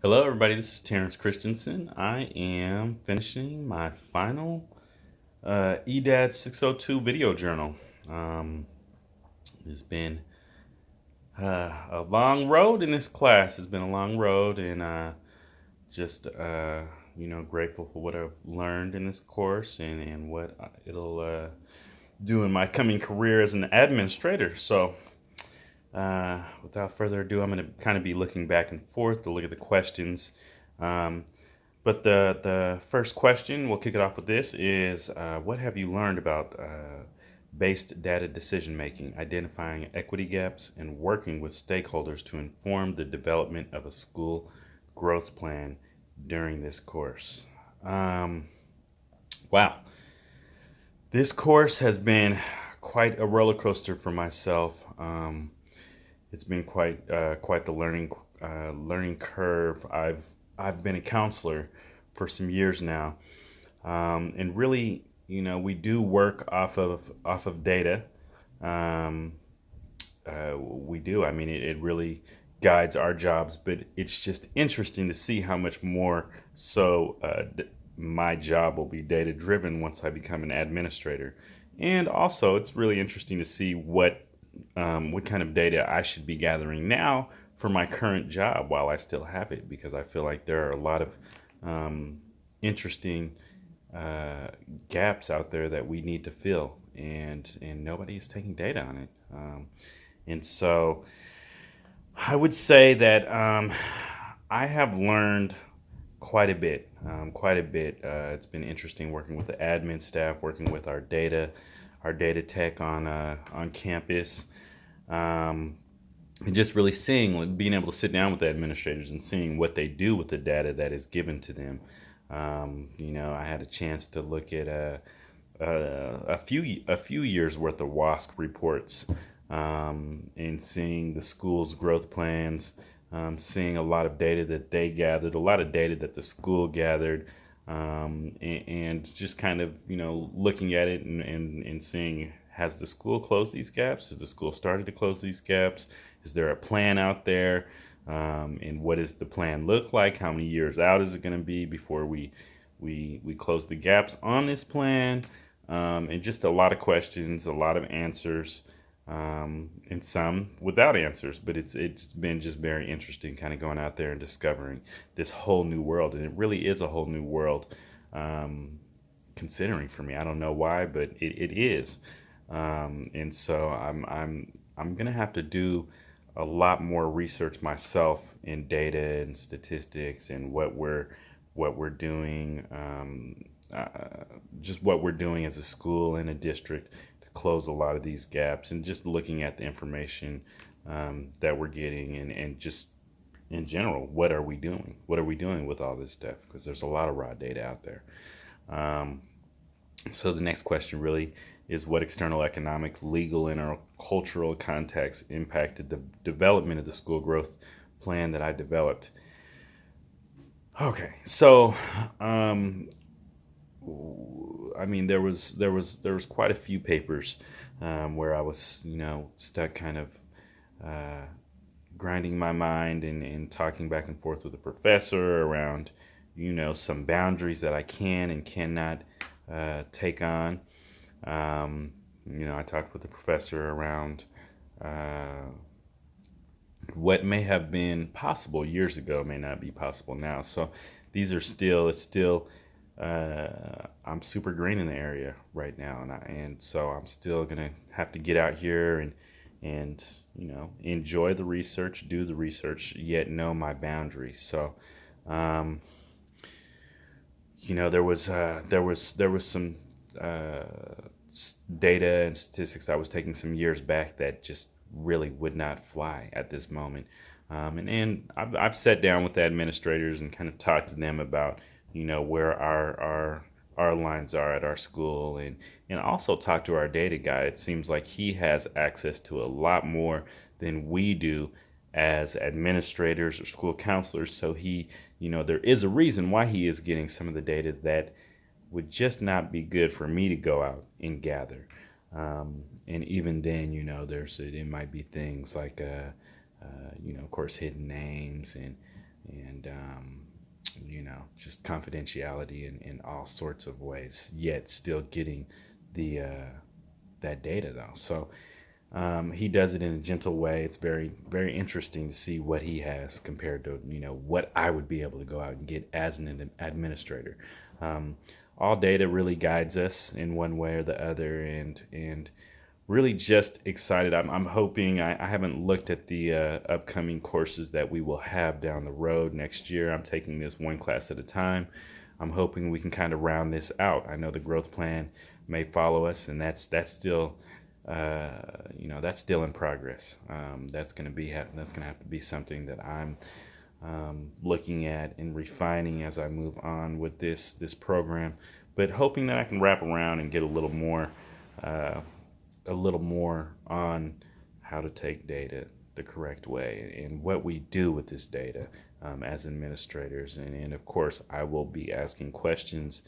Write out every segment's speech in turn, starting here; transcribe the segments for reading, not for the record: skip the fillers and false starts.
Hello, everybody. This is Terrence Christensen. I am finishing my final EDAD 602 video journal. Um, it's been a long road in this class. It's been a long road, and just grateful for what I've learned in this course and what it'll do in my coming career as an administrator. So, without further ado, I'm going to kind of be looking back and forth to look at the questions. Um, but the first question, we'll kick it off with this, is what have you learned about based data decision making, identifying equity gaps, and working with stakeholders to inform the development of a school growth plan during this course? Wow. This course has been quite a roller coaster for myself. It's been quite the learning curve. I've been a counselor for some years now, and really, we do work off of data. Um, we do. I mean, it really guides our jobs, but it's just interesting to see how much more my job will be data driven once I become an administrator. And also, it's really interesting to see what kind of data I should be gathering now for my current job while I still have it, because I feel like there are a lot of interesting gaps out there that we need to fill, and nobody is taking data on it. And so I would say that I have learned quite a bit. It's been interesting working with the admin staff, working with our data tech on campus, and just really being able to sit down with the administrators and seeing what they do with the data that is given to them. I had a chance to look at a few years worth of WASC reports, and seeing the school's growth plans, seeing a lot of data that they gathered, a lot of data that the school gathered, and just kind of looking at it and seeing, has the school closed these gaps? Has the school started to close these gaps? Is there a plan out there? And what does the plan look like? How many years out is it going to be before we close the gaps on this plan? And just a lot of questions, a lot of answers, and some without answers. But it's been just very interesting, kind of going out there and discovering this whole new world, and it really is a whole new world. Considering for me, I don't know why, but it is. And so I'm gonna have to do a lot more research myself in data and statistics and what we're doing, just what we're doing as a school and a district to close a lot of these gaps, and just looking at the information that we're getting, and just in general, what are we doing? What are we doing with all this stuff? Because there's a lot of raw data out there. So the next question really is, what external economic, legal, and or cultural context impacted the development of the school growth plan that I developed? Okay, so I mean, there was quite a few papers where I was stuck, kind of grinding my mind and talking back and forth with the professor around some boundaries that I can and cannot take on. I talked with the professor around what may have been possible years ago may not be possible now. So these are still I'm super green in the area right now, and so I'm still gonna have to get out here and enjoy the research, do the research, yet know my boundaries. So there was some data and statistics I was taking some years back that just really would not fly at this moment. And I've sat down with the administrators and kind of talked to them about where our lines are at our school, and also talked to our data guy. It seems like he has access to a lot more than we do as administrators or school counselors. So there is a reason why he is getting some of the data that would just not be good for me to go out and gather. And even then, it might be things like, of course, hidden names and and just confidentiality in all sorts of ways, yet still getting the that data though. So he does it in a gentle way. It's very, very interesting to see what he has compared to what I would be able to go out and get as an administrator. All data really guides us in one way or the other, and really just excited. I'm hoping, I haven't looked at the upcoming courses that we will have down the road next year. I'm taking this one class at a time. I'm hoping we can kind of round this out. I know the growth plan may follow us, and that's still that's still in progress. That's going to have to be something that I'm looking at and refining as I move on with this program, but hoping that I can wrap around and get a little more on how to take data the correct way and what we do with this data as administrators. And of course, I will be asking questions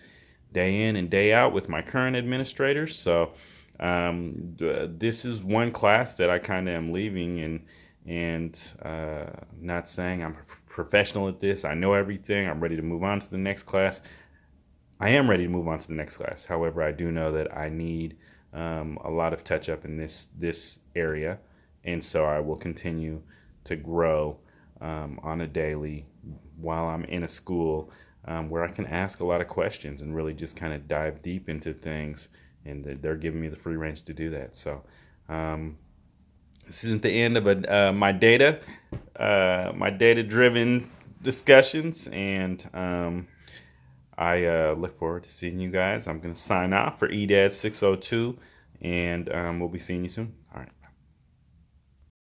day in and day out with my current administrators. So this is one class that I kind of am leaving, and not saying I'm a professional at this. I know everything. I'm ready to move on to the next class. I am ready to move on to the next class. However, I do know that I need a lot of touch up in this area, and so I will continue to grow on a daily while I'm in a school where I can ask a lot of questions and really just kind of dive deep into things, and they're giving me the free range to do that. So this isn't the end of my data-driven discussions, and I look forward to seeing you guys. I'm going to sign off for EDAD 602, and we'll be seeing you soon.